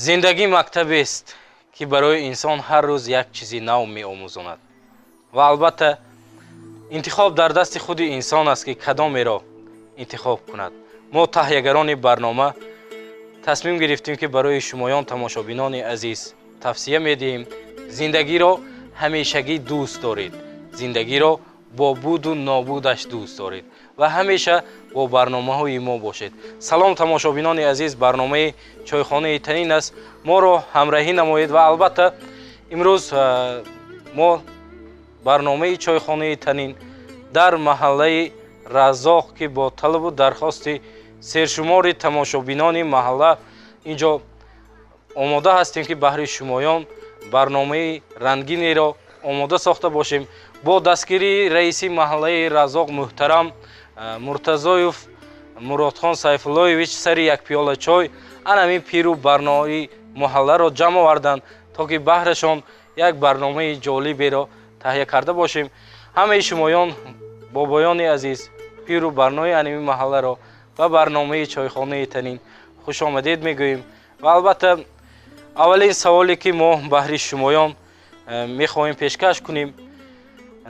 زندگی مکتبی است که برای انسان هر روز یک چیزی نو می‌آموزاند و البته انتخاب در دست خود انسان است که کدام را انتخاب کند. ما تهیه‌گران برنامه تصمیم گرفتیم که برای شمایان تماشابینان عزیز توصیه می‌دهیم زندگی را همیشگی دوست دارید، زندگی را با بود و نابودش دوست دارید و همیشه با برنامه‌های ما باشید. سلام تماشابینان عزیز، برنامه چایخانه تنین است. ما را همراهی نمایید و البته امروز ما برنامه چایخانه تنین در محله رزاق که با طلب و درخواست سرشمار تماشابینان محله اینجا آماده هستیم که بهر شمایان برنامه رنگینی را آماده ساخته باشیم. با دستگیری رئیس محله رزاق محترم مرتضایف مرادخان سیفاللهویچ سر یک پیاله چای همین پیرو برنامه محله را جمع آوردند تا که بهرشان یک برنامه جالبی را تهیه کرده باشیم. همه شمایان بابایان عزیز پیرو برنامه انیمی محله را و برنامه چایخانه تنین خوش آمدید میگوییم و البته اولین سوالی که ما بهر شمایان میخواهیم پیشکش کنیم،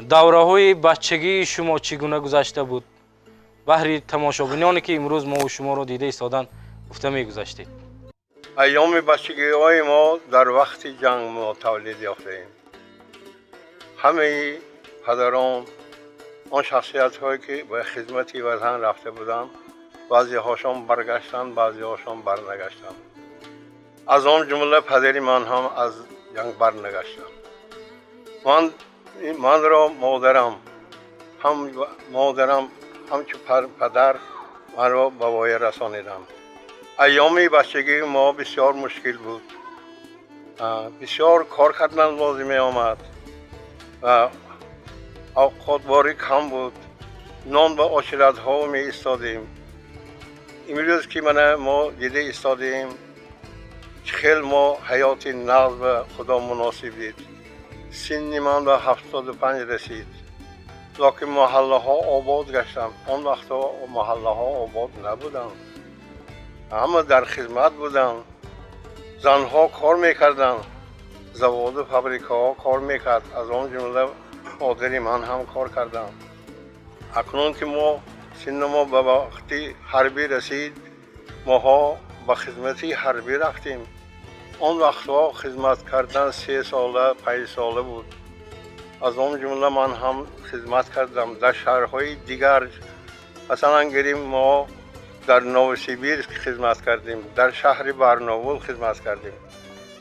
دوره های بچگی شما چگونه گذشته بود؟ بهر تماشابینانی که امروز ما و شما را دیده ایستادن گفته میگذشتید. ایام بچگی های ما در وقت جنگ ما تولید یافتیم. همه پدران آن شخصیت هایی که به خدمت وطن رفته بودند، بعضی هاشان برگشتند، بعضی هاشان برنگشتند. از آن جمله پدری من هم از جنگ برنگشتم. من را مادرم همچون پدر من را به وای رسانیدم. ایام بچگی ما بسیار مشکل بود، بسیار کار کردن لازم آمد و اوقاتواری کم بود. نان و عاشرت ها می ایستادیم. امروز که ما دیده ایستادیم خیلی ما حیات نغز و خدا مناسب دید. سن من به 75 رسید، لکن محله ها آباد گشتم. آن وقت محله ها آباد نبودن، همه در خدمت بودن. زنها کار میکردن، زواد و فابریکه ها کار میکرد، از آن جمله مادری من هم کار کردم. اکنون که ما سن ما به وقتی حربی رسید، ما به خدمتی حربی رفتیم. آن وقتها خدمت کردن 3 ساله 5 ساله بود. از آن جمله من هم خدمت کردم در شهرهای دیگر. مثلا گریم ما در نوسیبیرسک خدمت کردیم، در شهر برناول خدمت کردیم.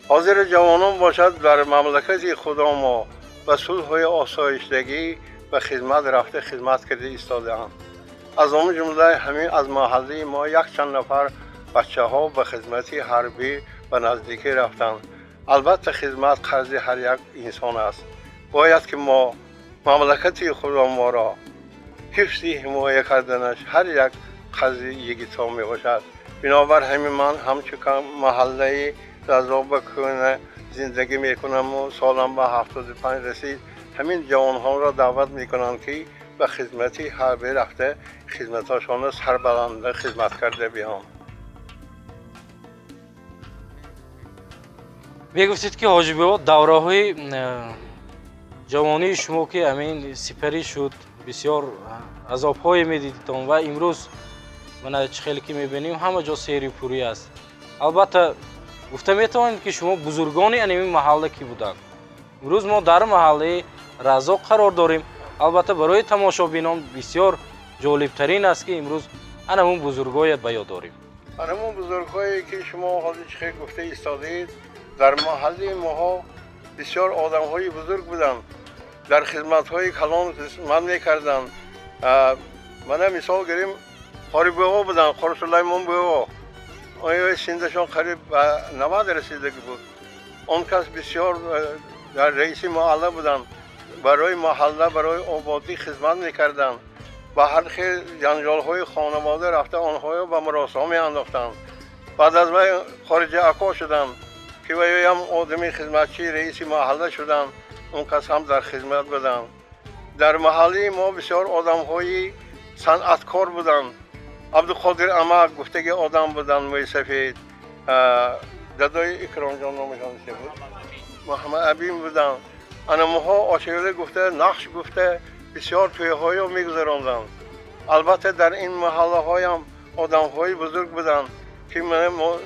حاضر جوانان باشد در مملکت خدا ما به صلح و آسایشتگی به خدمت رفته خدمت کرده ایستاده‌اند. از آن جمله همین از محله ما یک چند نفر بچه ها به خدمت حربی به نزدیکی رفتند. البته خدمت قرض هر یک انسان است. باید که ما مملکت خدا ما را حفظی حمایه کردنش هر یک قرض یکتا می باشد. بنابر همین من همچون محله رزاق بکنه زندگی میکنم و سالم به 75 رسید. همین جوان ها را دعوت میکنم که به خدمتی حربی رفته خدمتاشان سربلند خدمت کرده بیان. میگفتید که حاجی بابا دوره های جوانی شما که همین سپری شد بسیار عذاب های میدیدتان و امروز من خیلی که میبینیم همه جا سیری پوری است. البته گفته میتوانید که شما بزرگانی انیمی محله کی بودند. امروز ما در محله رزاق قرار داریم. البته برای تماشابینان بسیار جالبترین است که امروز همون بزرگایت به یاد داریم. همون بزرگایی که شما حالی خیلی گفته ایستادید در محله ما بسیار آدم های بزرگ بودن، در خدمت های کلان من میکردن. من مثال گریم قاری بابا بودن، قاری سلیمان بابا، آیا سندشان قریب 90 رسیدگی بود. اون کس بسیار در رئیس محله بودن، برای محله برای آبادی خدمت میکردن. با هر خیلی جنجال های خانواده رفته آنها به مراسم می انداختن. بعد از من خارج اکا شدم که وی هم آدمی خدمتچی رئیس محله شدن. اون کس هم در خدمت بودن. در محله ما بسیار آدم های صنعتکار بودن. عبدالقادر اما گفته که آدم بودن، موی سفید، دادای اکرام جان نامشان چه بود؟ محمد ابین بودن. انماها آشیره گفته، نقش گفته بسیار توی‌هایی رو میگذراندن. البته در این محله هایم آدم های بزرگ بودن که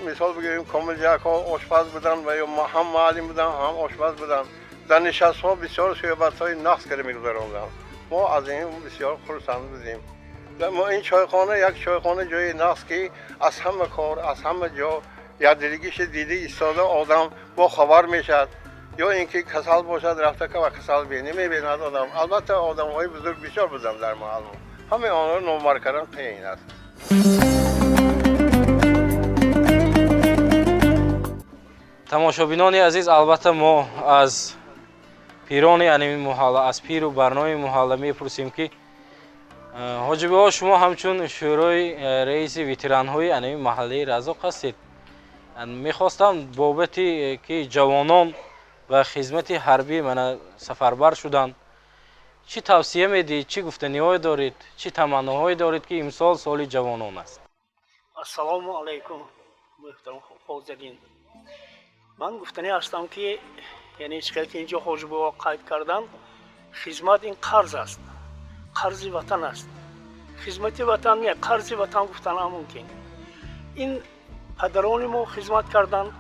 مثال بگیریم کامل جک ها آشپز بودن و یا هم معلم بودن هم آشپز بودن. در نشست ها بسیار صحبت های نقص کرده میگذراندن. ما از این بسیار خرسند بودیم. ما این چایخانه یک چایخانه جای نقص که از همه کار از همه جا یادگیریش دیده ایستاده آدم با خبر میشد یا اینکه کسل باشد رفته که و کسل بینی میبیند آدم. البته آدم های بزرگ بسیار بودن در محل. همه آنها رو نمبر کردن قیین است. тамошобинони азиз, албатта мо аз пирони аними муҳалла, аз пиру барнои муҳалла мепурсем ки ҳоҷибиҳо, шумо ҳамчун шӯрои раиси ветеранҳои аними маҳаллаи Разоқ ҳастед. мехостам бобати ки ҷавонон ва хизмати ҳарбӣ мана сафарбар шуданд, чӣ тавсия медиҳед, чӣ гуфтаниҳое доред, чӣ таманноҳое доред ки имсол соли ҷавонон аст? ассалому алайкум муҳтарам ҳозирин. ман гуфтанӣ ҳастам ки яъне чиқар ки инҷо ҳоҷибова қайд кардан, хизмат ин қарз аст, қарзи ватан аст. хизмати ватан не, қарзи ватан гуфтан намумкин. ин падарони мо хизмат карданд,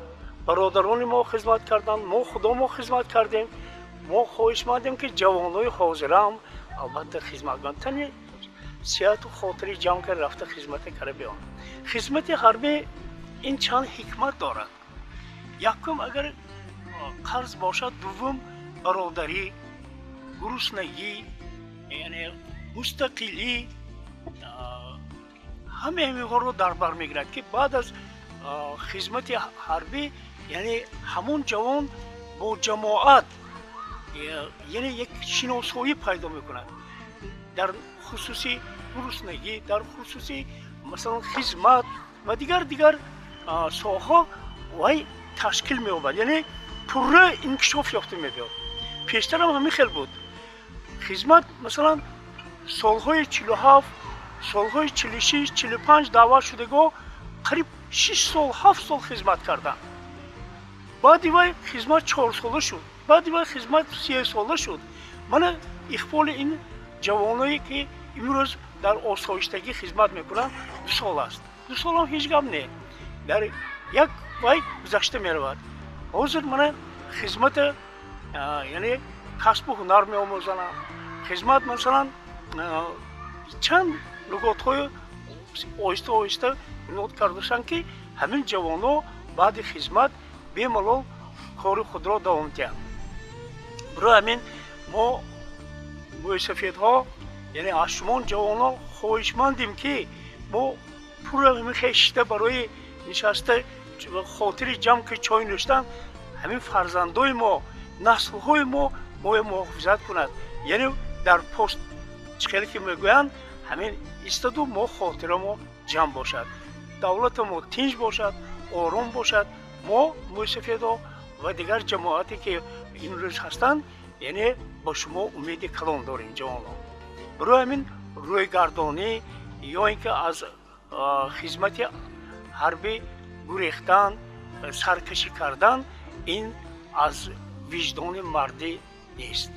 бародарони мо хизмат карданд, мо худо мо хизмат кардем. мо хоҳишмандем ки ҷавонои ҳозирам албатта хизмат кунанд. тани сиҳату хотири ҷамъ карда рафта хизмате карда биён. хизмати ҳарбӣ ин чанд ҳикмат дорад. якум агар қарз бошад, дуввум бародарӣ, гуруснагӣ, яъне мустақилӣ, ҳамаи ҳамиҳоро дар бар мегирад ки баъд аз хизмати ҳарбӣ яъне ҳамон ҷавон бо ҷамоат яъне як шиносоӣ пайдо мекунад дар хусуси гуруснагӣ, дар хусуси масалан хизмат ва дигар соҳаҳо вай ташкил меёбад, яъне пурра инкишоф ёфта мебиёд. пештарам ҳамин хел буд. хизмат масалан солҳои 47, солҳои 46, 45 даъват шудагоҳ қариб 6 сол, 7 сол хизмат карданд. баъди вай хизмат 4 сола шуд, баъди вай хизмат 30 сола шуд. мана ихболи ин ҷавоное ки имрӯз дар осоиштагӣ хизмат мекунанд 2 сол аст. 2 солам ҳеҷ гап не. дар як вай гузашта меравад. ҳозир мана хизмата яъне касбу ҳунар меомӯзанам. хизмат масалан чанд нуготҳои оҳиста оҳиста нот кардашанд ки ҳамин ҷавоно баъди хизмат бемалол кори худро давом диҳанд. барои ҳамин мо муосафедҳо яъне аз шумон ҷавонон хоҳишмандем ки мо пурра мехешида барои нишаста хотири ҷамъ ки чой нӯштан ҳамин фарзандои мо, наслҳои мо моя муҳофизат кунад. яъне дар пост чиқаре ки мегӯянд ҳамин истоду мо хотирамо ҷамъ бошад, давлатамо тинҷ бошад, ором бошад. мо муосафедҳо ва дигар ҷамоате ки имрӯз ҳастанд яъне ба шумо умеди калон дорем ҷавонон. барои ҳамин рӯйгардонӣ ё ин ки аз хизмати ҳарбӣ гурехтан, саркашӣ кардан, ин аз виҷдони мардӣ нест.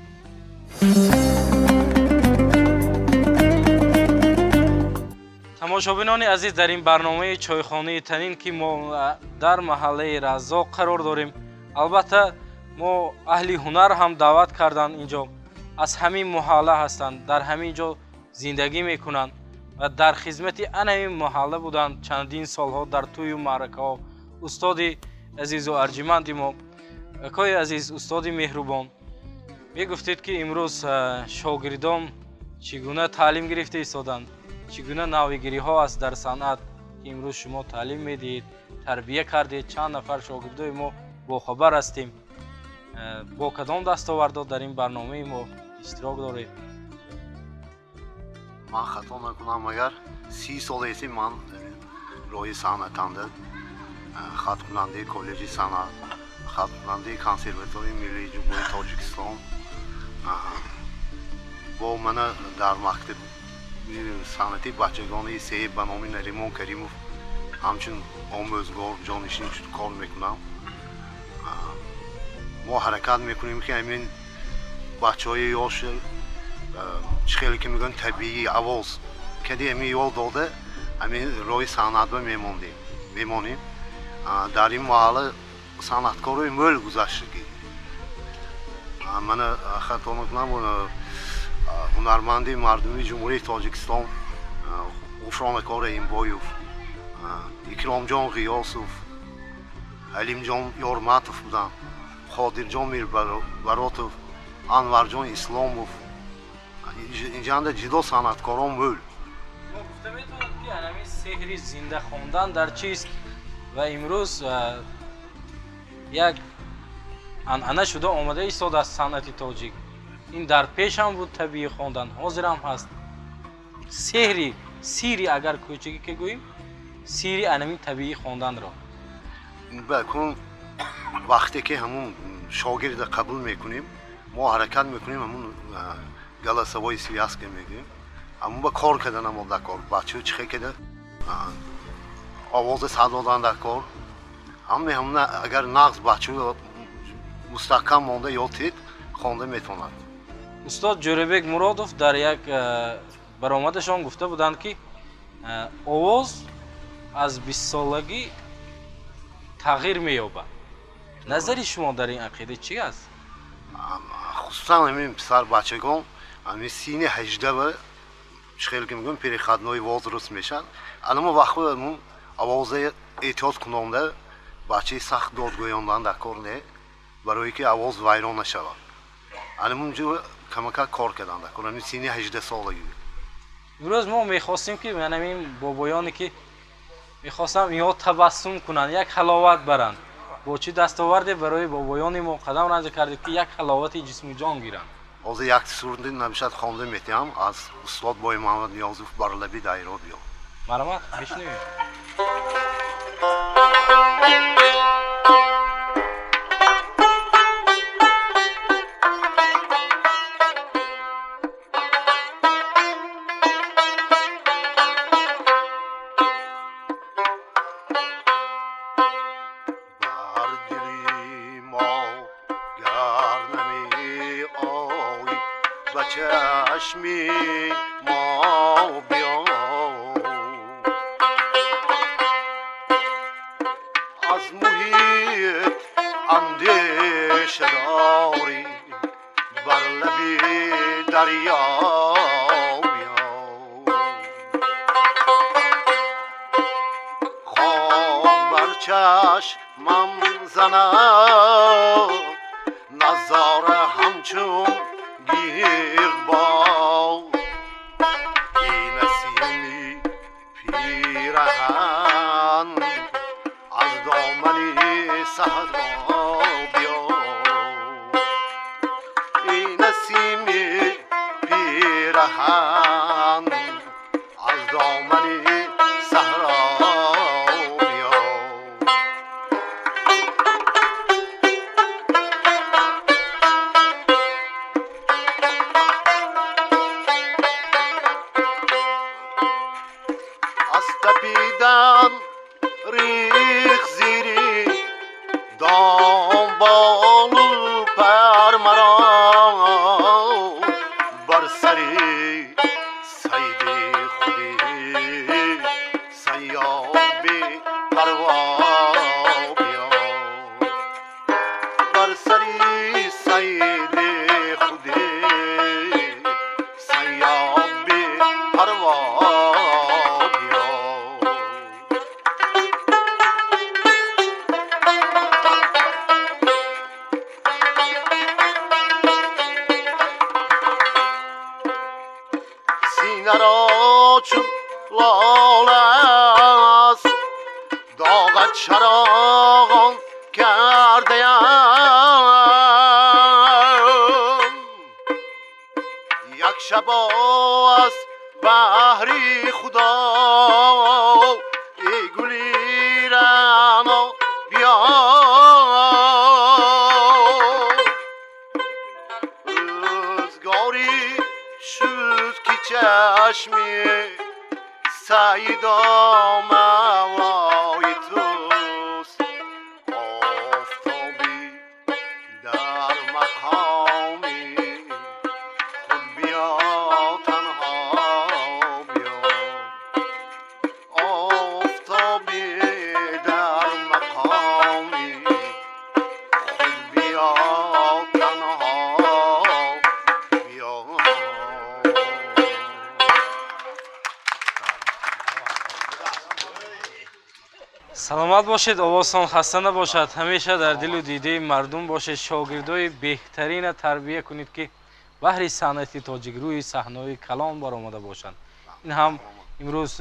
тамошобинони азиз, дар ин барномаи чойхонаи танин ки мо дар маҳаллаи Разоқ қарор дорем, албатта мо аҳли ҳунар ҳам даъват кардан инҷо аз ҳамин муҳалла ҳастанд, дар ҳамин ҷо зиндагӣ мекунанд ва дар хизмати ана ин муҳалла буданд чандин солҳо дар тӯю маъракаҳо. устоди азизу арҷиманди мо, акои азиз, устоди меҳрубон, мегуфтед ки имрӯз шогирдон чӣ гуна таълим гирифта истоданд, чӣ гуна навъигириҳо аст дар санъат ки имрӯз шумо таълим медиҳед, тарбия кардед. чанд нафар шогирдои мо бохабар ҳастем. бо кадом дастовардо дар ин барномаи мо иштирок доред? ман хато накунам, агар 30 солеси ман роҳи санъатанда хаткунандаи коллеҷи санъат, хаткунандаи консерваторияи миллии ҷумҳурии Тоҷикистон, бо мана дар мактаби санъати бачагони сеҳ ба номи Наримон Каримов همچون آموزگار جانشین کار میکنم. ما حرکت میکنیم که همین بچه های یاش خیلی که میگن طبیعی آواز کدی همین یاد داده همین روی صنعت به میمونیم. در این محله صنعتکارای مول گذشتگی من خطا میکنم هنرمندی مردمی جمهوری تاجیکستان غفرانکار این بایوف، اکرام جان غیاسوف، علیم جان یارمتوف بودن، خادر جان میربراتوف، انور جان اسلاموف. اینجا جدا صنعتکاران مول. ما گفته میتونید که همین سحری زنده خواندن در چیست و امروز یک انعنه شده آمده ایستاد از صنعت تاجیک. این در پیش هم بود طبیعی خواندن، حاضر هم هست. سیری اگر کوچکی که گوییم سیری انمی طبیعی خواندن را بکن وقتی که همون شاگرد قبول میکنیم ما حرکت میکنیم همون جلسه‌های سیاسی که میگیم همون با کار کردن هم در کار بچه چه کرده آواز صدا دادن در کار همون اگر نقص بچه مستحکم مانده یا تید خوانده میتوند. استاد جوریبک مرادوف در یک برآمدشان گفته بودند که آواز از 20 سالگی تغییر می‌یابد. نظری شما در این عقیده چی است؟ خصوصا همین پسر بچگان همین سین 18 و خیلی که میگم پیری خدنای واز درست میشن. الان ما وقت همون آواز اعتیاد کننده بچه سخت دادگویاندن در کار نه برای که آواز ویران نشود. الان اونجا کمک کار کردن در کار همین سین 18 سالگی. امروز ما میخواستیم که من این بابایانی که میخواستم اینها تبسم کنن یک حلاوت برند با چی دستاوردی برای بابایان ما قدم رنج کردیم که یک حلاوت جسم و جان گیرن. از یک سورد نمیشد خوانده میتیم از استاد بای محمد نیازوف برلبی در رادیو. مرحمت بشنویم. چشمی ما بیا از محیط اندیشه داری بر لبی دریا بیا خواب بر چشمم زند نظاره همچون گرد با این نسیمی پیرهن از دامنی صحرا بیا این نسیمی پیرهن از دامنی صحرا بیا تپیدن ریخ زیری دنبال پر مرا بر سری سید خودی سیابی پروا بیا بر سری سید خودی سیابی پروا را چون لاله است داغت چراغان کرده ام یک شب از بحری خدا ای گلی رنا بیا روزگاری شد که چشمی سیدا مولا саломат бошед, овозтон хаста набошад. Ҳамеша дар дилу дидаи мардум бошед. Шогирдои беҳтарина тарбия кунед ки баҳри санъати тоҷик рӯи саҳнаҳои калон баромада бошанд. ин ҳам имрӯз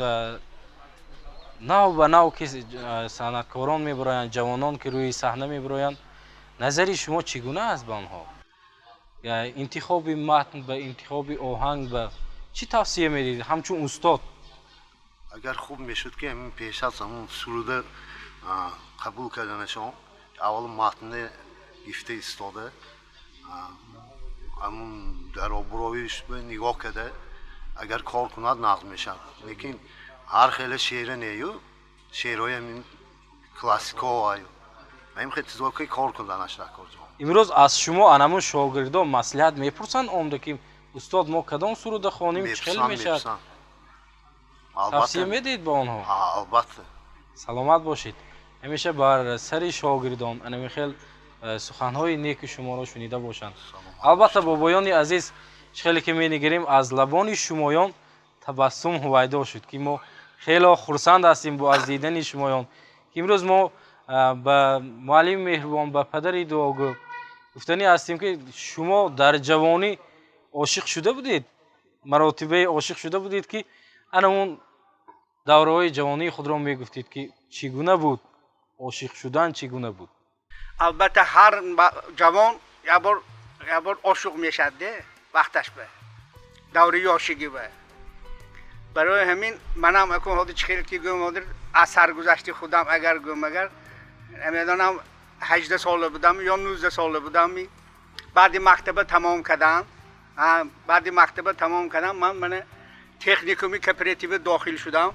нав ба нав ки санъаткорон мебароянд, ҷавонон ки рӯи саҳна мебароянд, назари шумо чӣ гуна аст ба онҳо? интихоби матн ба интихоби оҳанг ба чӣ тавсия медиҳед ҳамчун устод? اگر خوب میشد که همین پیش از همون سروده قبول کردنشان اول متن گفته ایستاده همون در آبرویش به نگاه کرده اگر کار کند نقد میشن لیکن هر خیلی شعر نیو شعرهای همین کلاسیک ها آیو همین خیلی چیزا که کار کردنش نکرد имрӯз аз шумо анамун шогирдон маслиҳат мепурсанд омда ки устод мо кадом суруда хоним чӣ хел мешавад? тавсия медиҳед ба онҳо? албатта. саломат бошед. ҳамеша бар сари шогирдон анами хел суханҳои неку шуморо шунида бошанд. албатта бобоёни азиз чӣ хеле ки менигирем аз лабони шумоён табассум ҳувайдо шуд ки мо хело хурсанд ҳастем бо аз дидани шумоён ки имрӯз мо ба муаллими меҳрубон ба падари дуогӯ гуфтанӣ ҳастем ки шумо дар ҷавонӣ ошиқ шуда будед, маротибаи ошиқ шуда будед ки анамун давраҳои ҷавонии худро мегуфтед ки чӣ гуна буд ошиқ шудан, чӣ гуна буд? البته هر جوان یه بار عاشق میشد ده وقتش به دوره عاشقی به برای همین منم اکن حالا چخیل که گم از سرگذشت خودم اگر نمیدانم 18 ساله بودم یا 19 ساله بودم بعد مکتب تمام کردم من تکنیکومی کپراتیو داخل شدم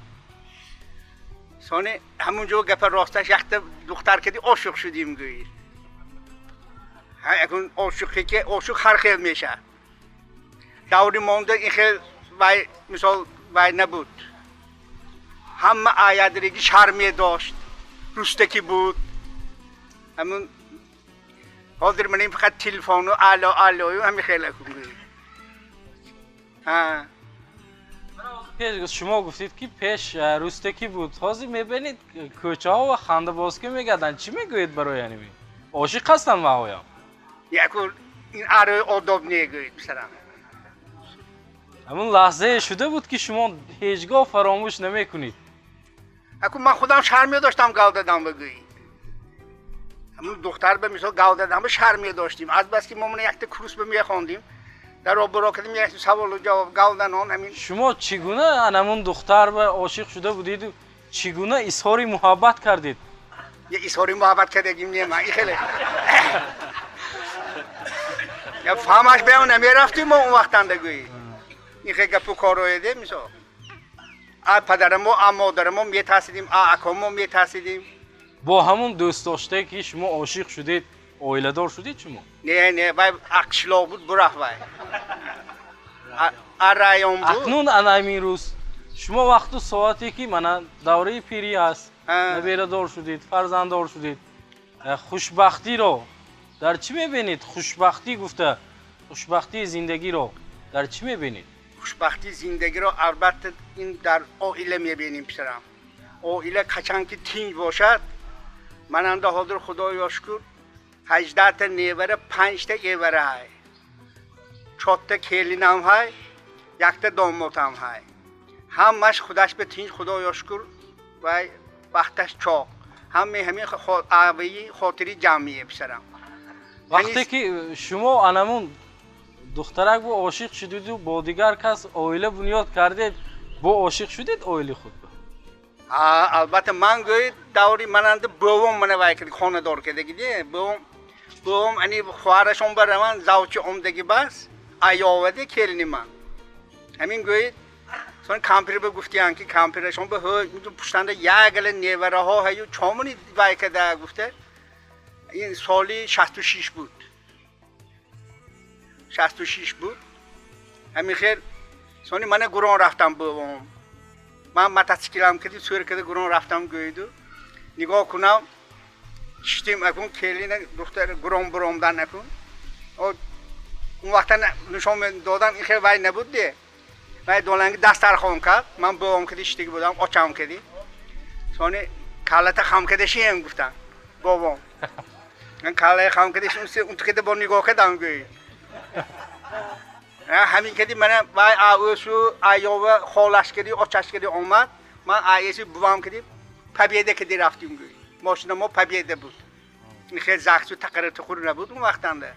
سانی همونجا گپ راستش یک دختر کدی عاشق شدیم گویی اکن عاشقی که عاشق هر خیل میشه دوری مانده این خیل وای مثال وای نبود همه آیادریگی شرمی داشت روستکی بود همون حاضر منیم فقط تلفن و الو همین خیلی خوبه ها شما گفتید که پیش روستکی بود حاضر میبینید کوچه ها و خنده بازکی میگردن چی میگوید برای اینمی؟ عاشق هستن ماهایا؟ یکول این آرای آداب نگوید بسرم همون لحظه شده بود که شما هیچگاه فراموش نمیکنید اکو من خودم شرمیه داشتم گاو دادم بگویید همون دختر به مثال گاو دادم به شرمیه داشتیم از بس که ما یک کروس به میخواندیم در آبرا کردیم یک سوال و جواب گاو دادن همین شما چگونه انمون دختر به عاشق شده بودید و چگونه اظهار محبت کردید؟ یه اظهار محبت کردیم نه من خیلی یا فهمش بیان نمیرفتیم ما اون وقت اندگویی این خیلی گپو کارو ده مثلا پدرمو مادرمو میترسیدیم اکامو میترسیدیم با همون دوست داشته که شما عاشق شدید اویله دار شدید شما؟ نه وای اکشلا بود براه وای رایون بود اکنون انامین روز شما وقت و ساعتی که من دوره پیری هست نبیره دار شدید فرزند دار شدید خوشبختی رو در چی میبینید؟ خوشبختی گفته خوشبختی زندگی رو در چی میبینید؟ خوشبختی زندگی رو البته این در عائله میبینیم پسرم عائله کچان که تینگ باشد من انده حاضر خدای شکر 18 تا نیوره 5 تا ایوره های 4 تا کلینم های 1 تا دامادم های همش خودش به تینگ خدای شکر و وقتش چاق همین خاطری جمعیه پسرم وقتی که شما انمون دخترک با عاشق شدید و با دیگر کس عائله بنیاد کردید با عاشق شدید عائله خود البته من گوید دوری مننده بوم منو وای کرد خانه دار کرده گیده بوم انی خواهرشون بر من زوجی عمدگی بس ایاوده کلنی من همین گوید سون کامپیر به گفتیان که کامپیرشون به پشتنده یگل نیوره ها هیو چامونی وای کرده گفته این سالی 66 بود 66 بود همین خیر سونی من گران رفتم بوم من متاسکیلم کردی سویر کرده گران رفتم گویدو نگاه کنم شتیم اکن کلین دختر گران برامدن اکن اون وقتا نشان دادم این خیلی وای نبود دیه وای دولنگی دست ترخوام کرد من بوم کردی شتیگی بودم آچام کردی سونی کالت خامکدشی هم گفتن بابام من کاله خامکدش اون تو که با نگاه کردم گویی همین کدی من وای آوشو ایوه خالش کردی آچش کردی اومد من آیسی بوام کردی پبیده کردی رفتیم گویی ماشین ما پبیده بود این خیلی زخم شد تقریبا تخور نبود اون وقتنده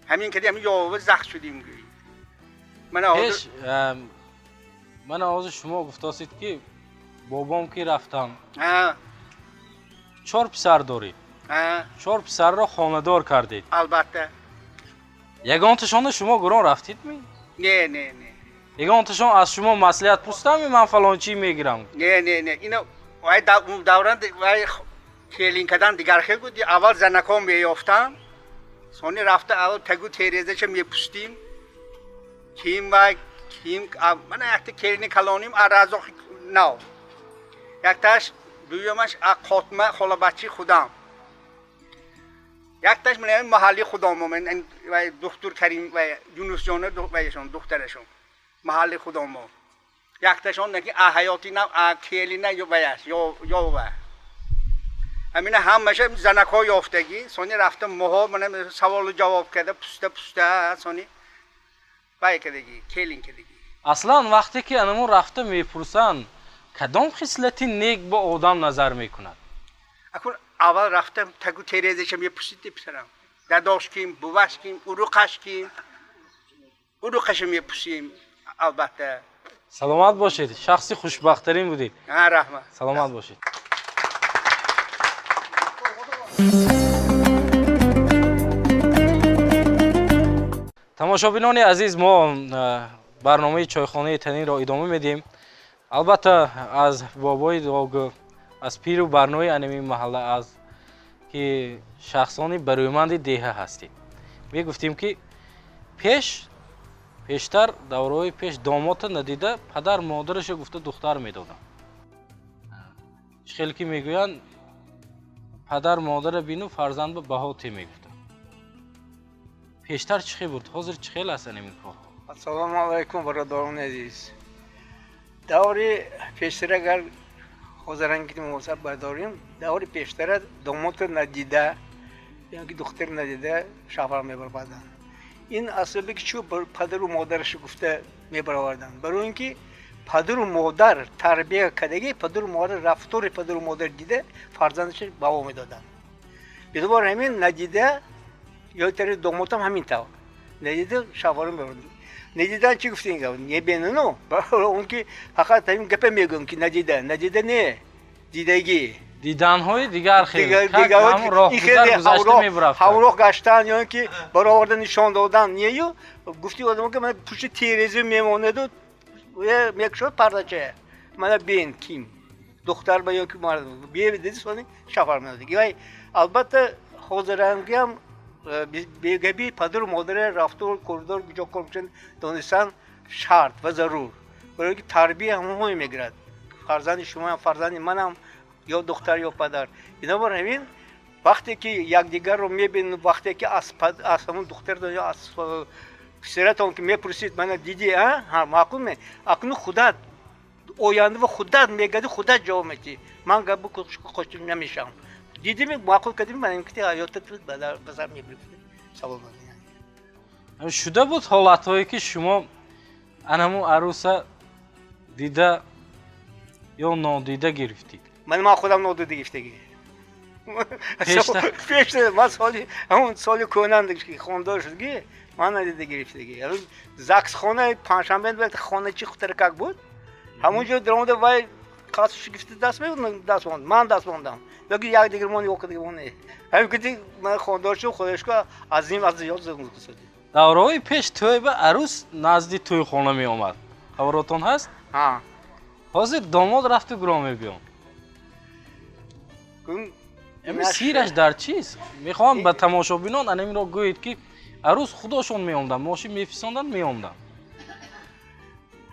همین کدی همین یاوه زخم شدیم گویی من آواز شما گفتاسید که بابام که رفتن 4 پسر دارید 4 پسر را خانه‌دار کردید البته یگانتشان شما گران رفتید می؟ نه یگانتشان از شما مصلحت پرسیدن من فلان چی میگیرم نه اینو وای دوران وای کلین کردن دیگر خیلی بود اول زنکام میافتم سونی رفته اول تگو تیریزه چه میپوستیم کیم من یک کلینی کلانیم ارزاق نو یک تاش دویمش خاتمه خاله بچی خودم یک تاش من محلی خودم من دکتر کریم و یونس جان وایشون دخترشون محلی خودم یک تاشون نکی حیاتی نه کلی نه یا و همین همشه زنکای یافتگی سونی رفتم ماها من سوال جواب کرده پسته سونی بای کدگی کلین کدگی اصلا وقتی که انمون رفته میپرسن کدام خصلتی نیک با آدم نظر میکند اکن اول رفتم تگو تیریزش میپرسیدی پسرم داداش کیم بوباش کیم اروقش میپرسیم البته سلامت باشید شخصی خوشبخت‌ترین بودید رحمت سلامت باشید تماشابینان عزیز ما برنامه چایخانه تنین را ادامه میدیم البته از بابای داغ از پیر و برنامه انمی محله از که شخصانی برویمند دیه هستیم می گفتیم که پیشتر دورهای پیش داماد ندیده پدر مادرش گفته دختر میدادن خیلی که میگوین پدر مادر بینو فرزند به بهاتی میگفتن پیشتر چی بود حاضر چی خیلی هستن این کار السلام علیکم برادران عزیز دوری پیشتر اگر حاضران که موثق برداریم دوری پیشتر داماد ندیده یا که دختر ندیده شفر میبردن این اصلی که چو پدر و مادرش گفته میبردن برای اینکه پدر و مادر تربیت کردگی پدر و مادر رفتار پدر و مادر دیده فرزندش بابا میدادن بدوبار همین ندیده یا تری داماد هم همین طور ندیده شفر میبردن ندیدن چی گفتین که نبیننو برای اون که فقط همین گپ میگم که ندیده نه دیدگی دیدن های دیگر خیلی همون راه گذشته میبرفتن همراه گشتن یا اینکه برآورده نشان دادن نیو گفتی آدم که من پشت تیریزی میمونه دو یک شد پرداچه من بین کیم دختر با یا که مرد بیه دیدی سونی شفر میدادی البته حاضرانگی هم بیگبی پدر و مادر رفتار کوریدور جا کمچن دانستن شرط و ضرور برای که تربیت همون میگرد فرزند شما هم فرزند منم یا دختر یا پدر اینا بر همین وقتی که یکدیگر رو میبینن وقتی که از همون دختر دنیا از پسرتون که میپرسید من دیدی ها معقول می اکنون خودت آینده و خودت میگه خودت جواب میدی من گپ خوش نمیشم دیدی می معقول کردیم من اینکه حیاتت بازار میبرید سوال من شده بود حالت هایی که شما انمو عروسه دیده یا نادیده گرفتید من خودم نادیده گرفتگی پیشتر من همون سالی کننده که خاندار شدگی من ندیده گرفتگی زکس خانه پنجشنبه بود خانه چی خطرکک بود همونجا درآمده وای کاسش گرفته دست می‌برد من دست موندم یکی یک دیگر مونی وقتی مونه همین که من خاندار شدم خودش که عظیم از زیاد زنگ شد دورهای پیش توی به عروس نزدی توی خانه می آمد خبراتون هست ها حاضر داماد رفت گرامی بیام اما سیرش در چیست؟ میخوام به تماشابینان انمی را گویید که عروس خودشون می آمدن ماشین میفرستاندن می آمدن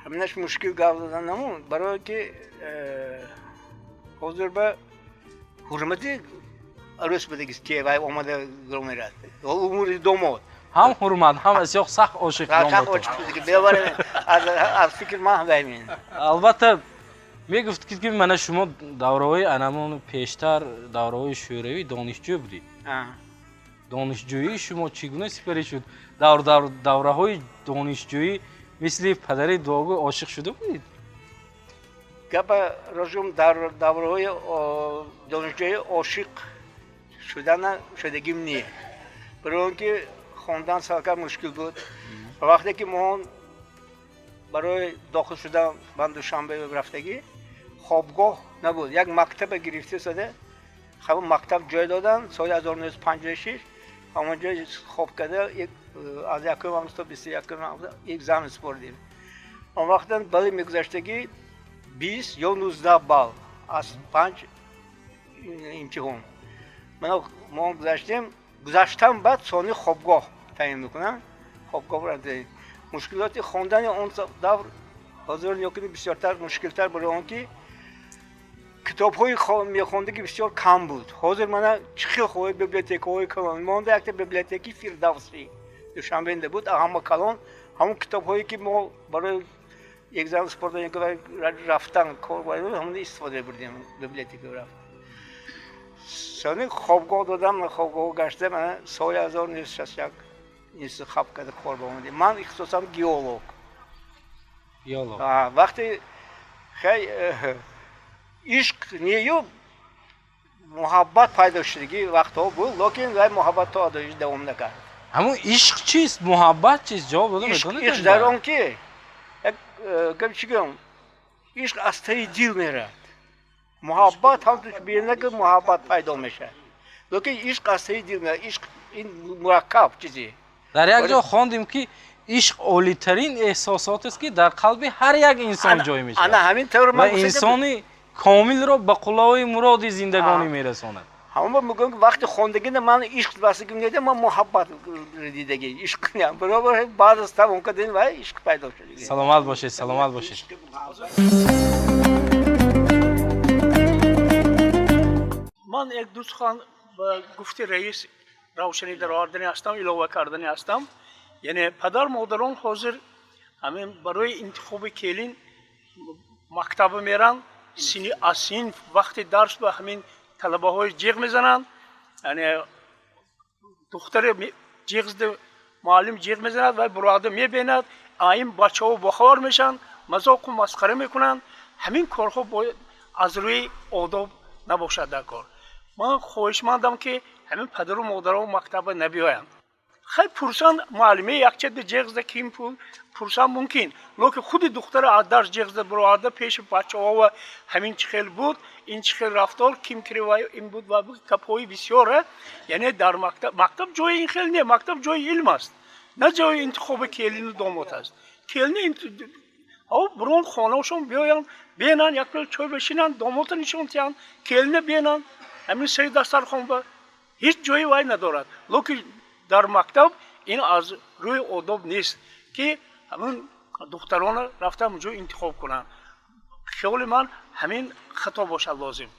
همینش مشکل گردیدن نمون برای که حاضر به حرمتی عروس بدگیست که وای اومده گرامی رفت امور داماد هم حرمت هم اسیاق سخت عاشق داماد از فکر من همین البته мегуфт ки мана шумо давраҳои анамон пештар давраҳои шӯравӣ донишҷӯ будед. донишҷӯии шумо чӣ гуна сипарӣ шуд? давраҳои донишҷӯӣ мисли падари дуогӯ ошиқ шуда будед? гапа рожум давраҳои донишҷӯӣ ошиқ шудагим не. барои он ки хондан салка мушкил буд. вақте ки мо барои дохил шудан ба душанбе рафтагӣ хобгоҳ набуд. як мактаба гирифта шуда, ҳамон мактаб ҷой додан соли 1956 ҳамон ҷой хоб карда аз 1 август то 21 август экзамен спордем. он вақтан бали мегузаштагӣ 20 ё 19 балл аз 5 имтиҳон. мо гузаштан баъд сони хобгоҳ таъин мекунанд. хобгоҳ рафтем. мушкилоти хондани он давр ҳозир ёкини бисёртар мушкилтар барои он ки китобҳои мехондагӣ бисёр кам буд. ҳозир мана чӣ хел хоҳи библиотекаҳои калон монда. якта библиотекаи фирдавсӣ душанбенда буд. ҳама калон ҳамон китобҳое ки мо барои экзамен спордани рафтан кор барои ҳамон истифода бурдем. библиотека рафт. сони хобгоҳ додам. хобгоҳ гашта мана соли 1961 институт хаб карда кор бомадем. ман ихтисосам геолог. вақте хай ишқ нею муҳаббат пайдо шудагӣ вақтҳо буд, лекин вай муҳаббат то давом накард. ҳамон ишқ чист? муҳаббат чист? ҷавоб дода метавонед? ишқ дар он ки гап чӣ гӯям, ишқ аз таи дил мерад. муҳаббат ҳамтун бинак муҳаббат пайдо мешавад, лекин ишқ аз таи дил мерад. ишқ ин мураккаб чизе. дар як ҷо хондем ки ишқ олитарин эҳсосотест ки дар қалби ҳар як инсон ҷой мешавад. ана ҳамин тавр ва инсони комилро ба қуллаҳои муроди зиндагонӣ мерасонад. ҳама мегӯям ки вақти хондагӣ ман ишқ басагӣ недем, ман муҳаббат дидагӣ ишқ ням. баробар баъд аз тамом кардани вай ишқ пайдо шудагӣ. саломат бошед, саломат бошед. ман як ду сухан ба гуфти раис равшанӣ даровардани ҳастам, илова кардани ҳастам. яъне падар модарон ҳозир ҳамин барои интихоби келин мактаба меранд. аз синф вақти дарс ба ҳамин талабаҳои ҷиғ мезананд. яъне духтаре ҷиғзда муаллим ҷиғ мезанад, вай бурода мебинад, аин бачаҳо бохабар мешанд, мазоқу масхара мекунанд. ҳамин корҳо бояд аз рӯи одоб набошад дар кор. ман хоҳишмандам ки ҳамин падару модарон мактаба набиёянд. хай пурсанд муаллиме якчада ҷиғзда ким пурсанд мумкин, лекин худи духтара аз дарс ҷиғзда бурода пеши бачаҳо ва ҳамин чӣ хел буд, ин чӣ хел рафтор, ким кривай ин буд ва капҳои бисёра. яъне дар мактаб ҷои ин хел не, мактаб ҷои илм аст, на ҷои интихоби келину домод аст. келини бурон хонаашон биёянд, бенанд, як пел чой бешинанд, домота нишон диҳанд, келина бенанд, ҳамин сари дастархон ба ҳеҷ ҷои вай надорад. лекин дар мактаб ин аз рӯи одоб нест ки ҳамин духтарона рафта ҳамонҷо интихоб кунанд. хиёли ман ҳамин хато бошад лозим.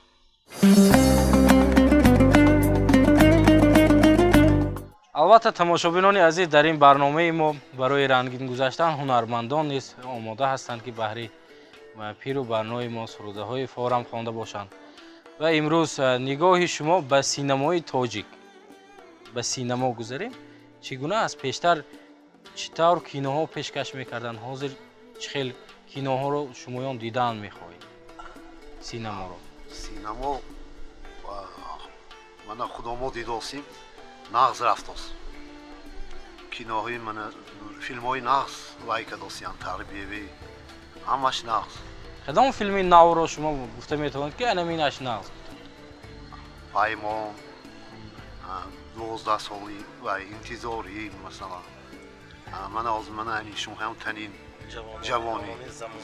албатта тамошобинони азиз, дар ин барномаи мо барои рангин гузаштан ҳунармандон низ омода ҳастанд ки баҳри пиру барнои мо сурудаҳои форам хонда бошанд. ва имрӯз нигоҳи шумо ба синамои тоҷик, ба синамо гузарем. чӣ гуна аст? пештар чӣ тавр киноҳо пешкаш мекарданд? ҳозир чӣ хел киноҳоро шумоён дидан мехоҳед? синаморо мана худо мо дидосим нағз рафтост. киноҳои мана филмҳои нағз вай кадосиян тарбиявӣ ҳамаш нағз. кадом филми навро шумо гуфта метавонед ки анаминаш нағз? паймон 12 соли вай интизори масалан. мана ҳозир мана анишон ҳамтанин ҷавонӣ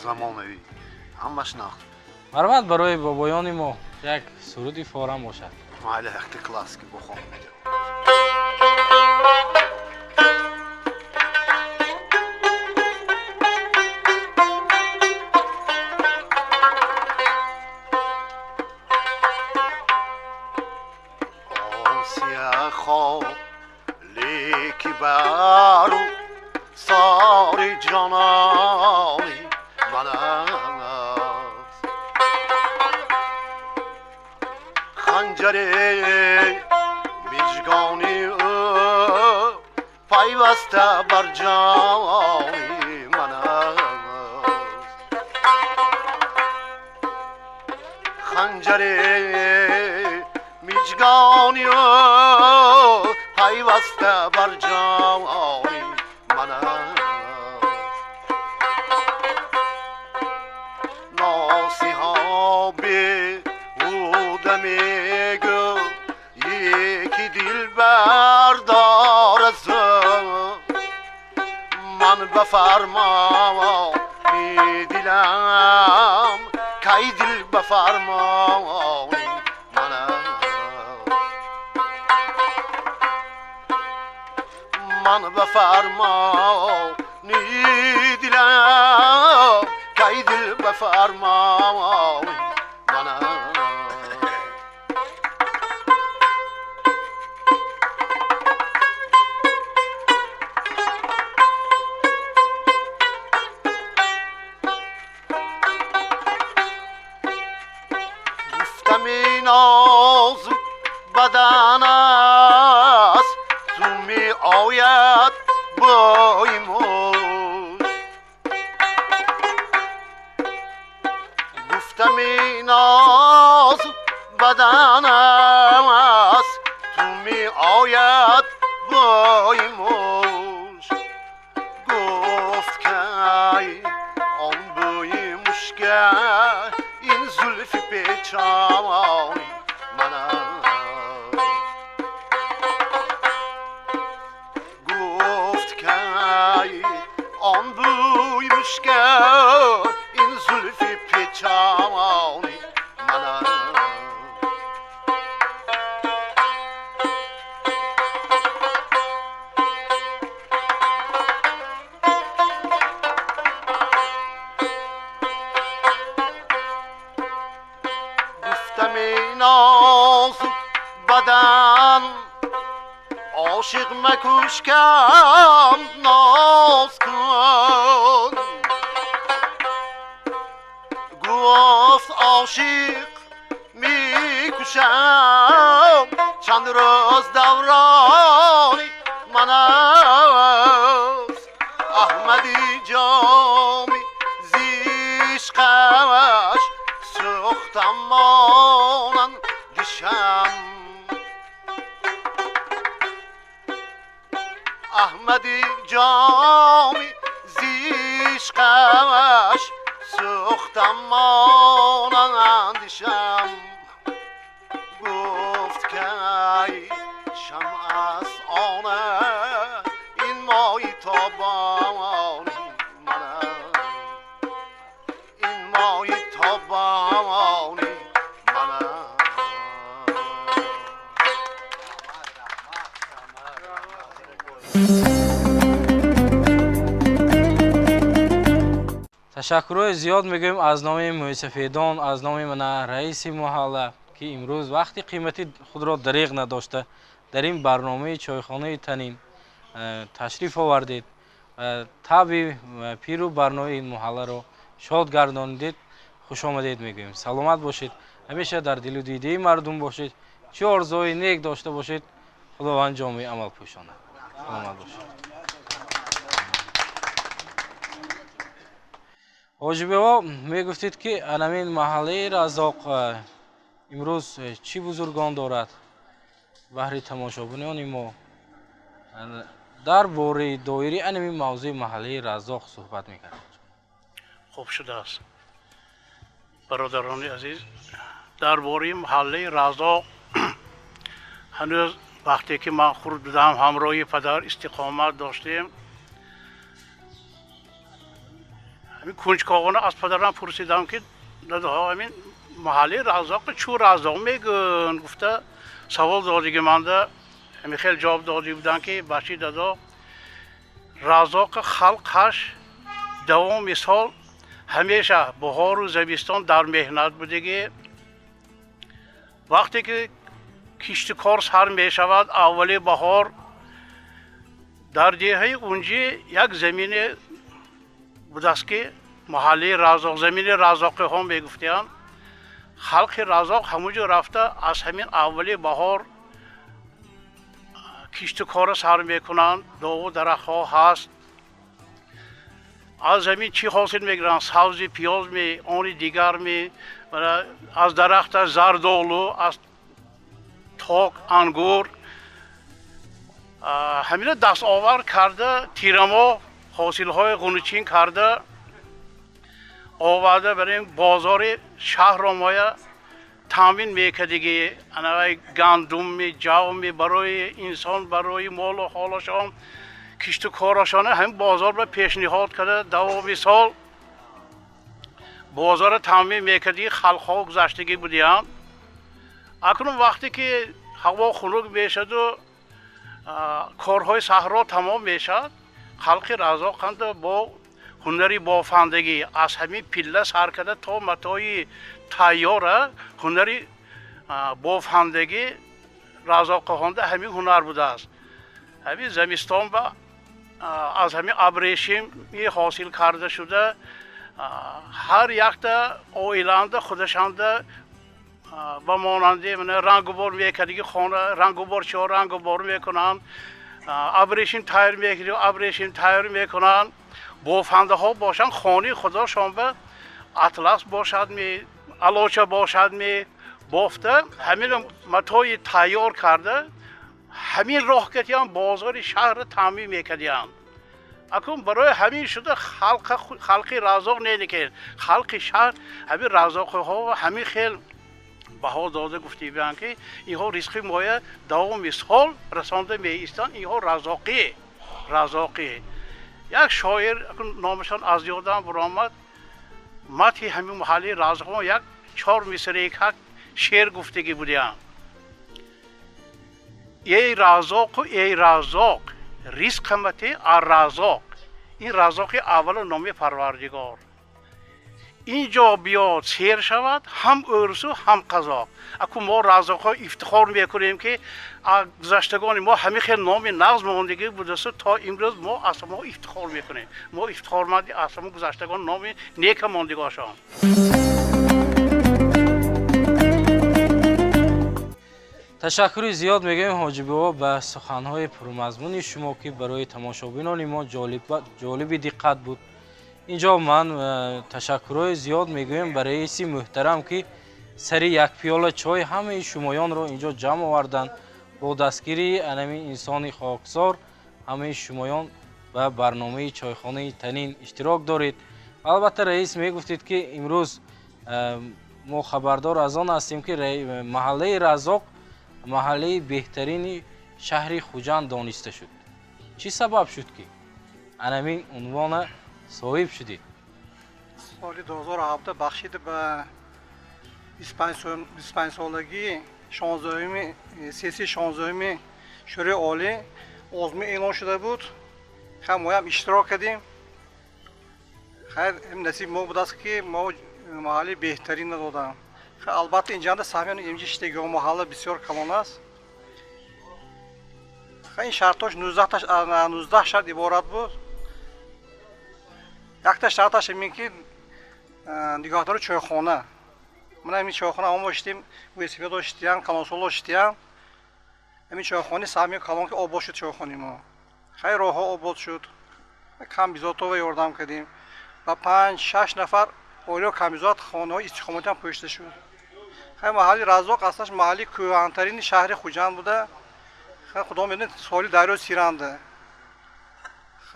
замонавӣ ҳамаш нағз. марват барои бобоёни мо як суруди форам бошад. майли ҳақти классики бохон. لیکی برو ساری جانانی من است پیوسته بر جای من است. خنجر میجگانی پیوسته بر جای من است. ناصیحا بیهوده میگو یکی دل بردار از من بفرما میدلم کی دل بفرما من من بفرما نیدلم کی دل بفرما من ناز بدن است تو می آید بای موش. گفتم این ناز بدن است تو می آید بای موش. گفت که آن بوی مشکل این زلف پیچان من است. گفت که آن بوی مشکل این زلف پیچان من است. نازک بدن عاشق مکوش کم ناز کن. گفت عاشق میکشم چند روز دورانی من است. احمدی جامی زیشقش سوختم مانن دیشم. احمدی جامی زیشقش سوختم مانن دیشم. گفت که شمع از آنه این مایی تابانی من است. این مایی تابانی من است. تشکرهای زیاد میگویم از نام موسفیدان، از نام من رئیس محله که امروز وقتی قیمتی خود را دریغ نداشته در این برنامه چایخانه تنین تشریف آوردید. طبع پیرو برنامه این محله را شاد گرداندید. خوش آمدید میگویم. سلامت باشید. همیشه در دل و دیده مردم باشید. چه آرزوی نیک داشته باشید خداوند جامعه عمل پوشاند. سلامت باشید. حاجی بابا میگفتید که انمین محله رزاق امروز چی بزرگان دارد؟ بهر تماشابینان ما در باره دایره انمین موضوع محله رزاق صحبت میکردیم. خوب شده است. برادران عزیز، درباره محله رزاق هنوز وقتی که من خورد بودم همراه پدر استقامت داشتیم. همین کنجکاوانه از پدرم پرسیدم که داده ها همین محله رزاق چو رزاق میگن؟ گفته سوال دادی منده همین خیلی جواب دادی بودن که بچه دادا رزاق خلقش دوام سال همیشه بهار و زمستان در مهنت بوده. وقتی که کشت کار سر می شود اول بهار در دیه اونجا یک زمین بوده است که محله رزاق، زمین رزاقی هم میگفتن. خلق رزاق همونجا رفته از همین اول بهار کشت کار سر میکنند دو درخت ها هست از همین چی حاصل میگیرن سبز پیاز می آن دیگر می از درخت زردآلو از تاک انگور همین دست آور کرده تیرما حاصل های غنچین کرده آورده برای بازار شهر را مایه تامین میکردگی انواع گندم جو برای انسان برای مال و حالشان کشت و کارشان هم بازار به پیشنهاد کرده دو سال بازار تامین میکردی خلق ها گذشتگی بودیان اکنون وقتی که هوا خنک میشد و کارهای صحرا تمام میشد خلق رزاقند با هنری بافندگی از همین پله سر کرده تا متای تیاره هنری بافندگی رزاقهانده همین هنر بوده است همین زمستان و از همین ابریشم حاصل کرده شده هر یک اویلند خودشانده و ماننده رنگ بار میکردی خانه رنگ بار چه رنگ بار میکنن ابریشم تایر میکردی ابریشم تایر میکنن بافنده ها باشن خانه خداشان به اطلس باشد می علاچه باشد می بافته همین متای تیار کرده همین راه کردیان بازار شهر تعمیم میکردیان اکنون برای همین شده خلقی رزاق نیست خلق شهر همین رزاق ها همین خیل بها داده گفتی بیان که اینها رزق مایه دوم سال رسانده می ایستان اینها رزاقی یک شاعر نامشان از یادم برآمد متی همین محلی رزاق یک 4 مصرع یک شعر گفتگی بودیم ای رزاق رزق متی الرزاق این رزاق اول نام پروردگار اینجا بیاد سیر شود هم ارث و هم قضا اکنون ما رزاق ها افتخار میکنیم که گذشتگان ما همه خیلی نام نغز ماندگی بوده است تا امروز ما اصلا افتخار میکنیم ما افتخارمندی اصلا گذشتگان نام نیک ماندگاشان تشکر زیاد میگیم حاجی بابا به سخنهای پرمضمون شما که برای تماشابینان ما جالب دقت بود اینجا من تشکرهای زیاد میگویم برای رئیس محترم که سری یک پیاله چای همه شمایان را اینجا جمع آوردند با دستگیری انمی انسان خاکسار همه شمایان به برنامه چایخانه تنین اشتراک دارید البته رئیس میگفتید که امروز ما خبردار از آن هستیم که محله رزاق محله بهترین شهر خوجند دانسته شد چی سبب شد که انمی عنوان صاحب شدید؟ سال 2017 بخشید به 25 سالگی 16 شورای عالی عزمی اعلان شده بود خیلی ما هم اشتراک کردیم خیلی نصیب ما بود است که ما محله بهترین ندادم خیلی البته اینجا سهمیان امجیشتگی محله بسیار کلان است خیلی شرطاش 19 شرط عبارت بود یک تا شرطش این که نگاهدار چایخانه من همین چایخانه هم داشتیم وسیله داشتیم کلانسول داشتیم همین چایخانه سهمی کلان که آباد شد چایخانه ما خیلی راه ها آباد شد کمبیزات ها یاردم کردیم و 5-6 نفر اولیو کمبیزات خانه های استخامتی هم پشته شد خیلی محلی رزاق اصلاش محلی کهن‌ترین شهر خوجند بوده خیلی خدا میدونه سالی دریا سیرنده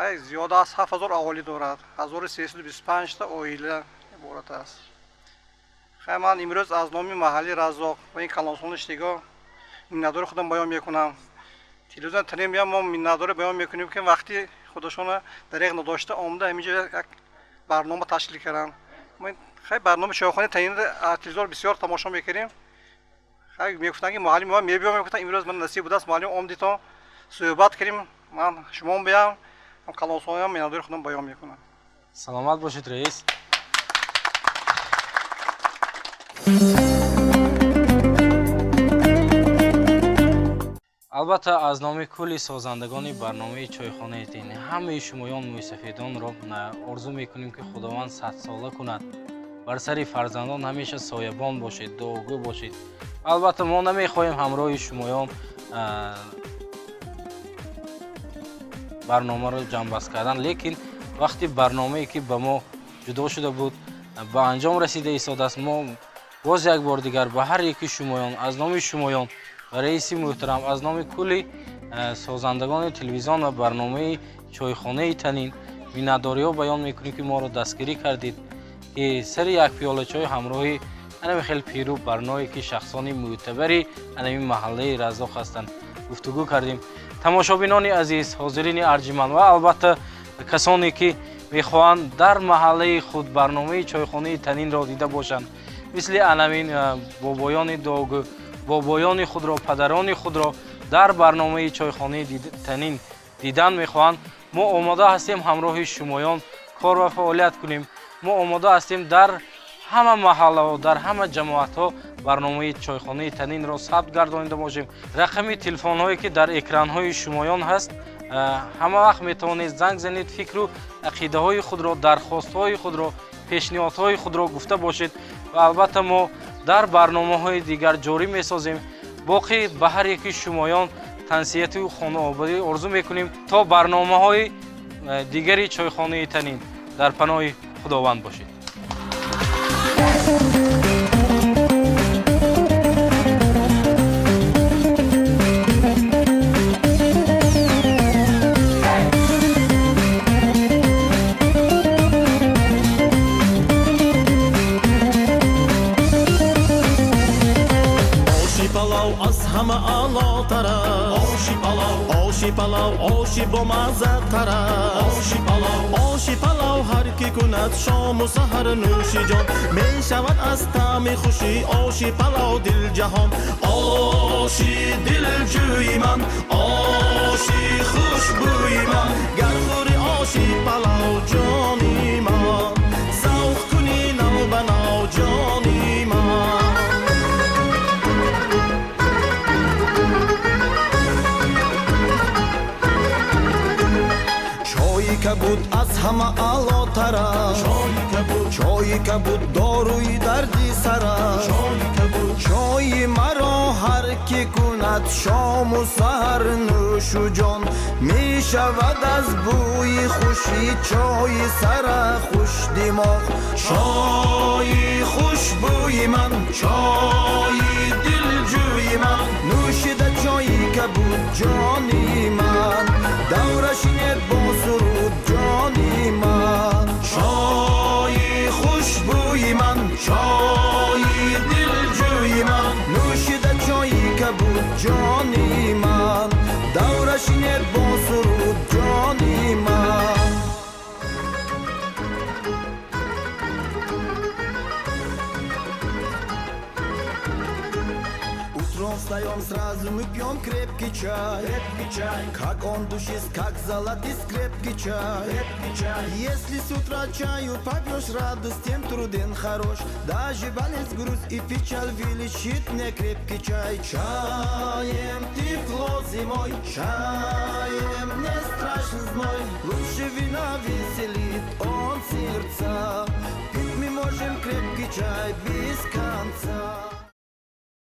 خیلی زیاد از 7000 اهالی دارد 1325 تا اویله عبارت است خیلی من امروز از نام محلی رزاق و این کلانسون اشتگاه منتدار خودم بیان میکنم تلویزیون تنیم میام ما منتدار بیان میکنیم که وقتی خودشون دریغ نداشته آمده همینجا یک برنامه تشکیل کردن ما خیلی برنامه چایخانه تنین تلویزیون بسیار تماشا میکنیم خیلی میگفتن که محلی ما میبیام میگفتن امروز من نصیب بود است محلی آمدی تا صحبت کردیم من شما بیام کلانسون هم منتدار خودم بیان میکنم سلامت باشید رئیس البته از نام کلی سازندگان برنامه چایخانه تین همه شمایان موسفیدان را آرزو میکنیم که خداوند 100 ساله کند بر سر فرزندان همیشه سایبان باشید دعاگو باشید البته ما نمیخواهیم همراه شمایان барномаро ҷамъбаст кардан, лекин вақти барномае ки ба мо ҷудо шуда буд ба анҷом расида истодааст, мо боз як бор дигар ба ҳар яки шумоён аз номи шумоён ва раиси муҳтарам аз номи кулли созандагони телевизион ва барномаи чойхонаи Танин миннатдориҳо баён мекунем ки моро дастгирӣ кардид, ки сари як пиёла чой ҳамроҳи анами хел пиру барное ки шахсони мӯътабари анами маҳаллаи Раззоқ ҳастанд гуфтугӯ кардем. Тамошобинони азиз, ҳозирини арҷманд ва албатта касоне ки мехоҳанд дар маҳаллаи худ барномаи чойхонаи Танинро дида бошанд, мисли анамин бобоёни догу, бобоёни худро, падарони худро дар барномаи чойхонаи Танин дидан мехоҳанд, мо омода ҳастем ҳамроҳи шумоён кор ва фаъолият кунем. Мо омода ҳастем дар ҳама маҳаллаҳо, дар ҳама ҷамоатҳо барномаи чойхонаи Танинро сабт гардонида бошем. Рақами телефонҳое ки дар экранҳои шумоён ҳаст, ҳама вақт метавонед занг занед, фикру ақидаҳои худро, дархостҳои худро, пешниҳодҳои худро гуфта бошед ва албатта мо дар барномаҳои дигар ҷорӣ месозем. боқӣ ба ҳар яки шумоён тансияту хонаободӣ орзу мекунем то барномаҳои дигари чойхонаи Танин дар паноҳи худованд бошед. Oshi palov, oshi bo maza tara. Oshi palov har ki kunad shom u sahar nushi jon. Meshavad az tami khushi, oshi palov dil jahon. Oshi dil juyi man, oshi khushbuyi man. Gar khori oshi palov joni man. Zavq kuni nav banav joni man. Kabud az hama alotara, choyi kabud doruyi dardi sara, choyi maro har ki kunad shom u sahar nushu jon, mishavad az buyi khushi choyi sara khush dimogh, choyi khushbuyi man, choyi diljuyi man, nushida choyi kabud joni man, davrashined bo surud joni man, choyi khushbuyi man, choyi diljuyi man, nushida choyi kabud joni man, davrashined bo surud joni man. Встаем сразу, мы пьем крепкий чай, как он душист, как золотист крепкий чай, Если с утра чаю попьешь, радость тем труден хорош, даже болезнь, грусть и печаль величит мне крепкий чай. Чаем тепло зимой, чаем не страшен зной, лучше вина веселит он сердца.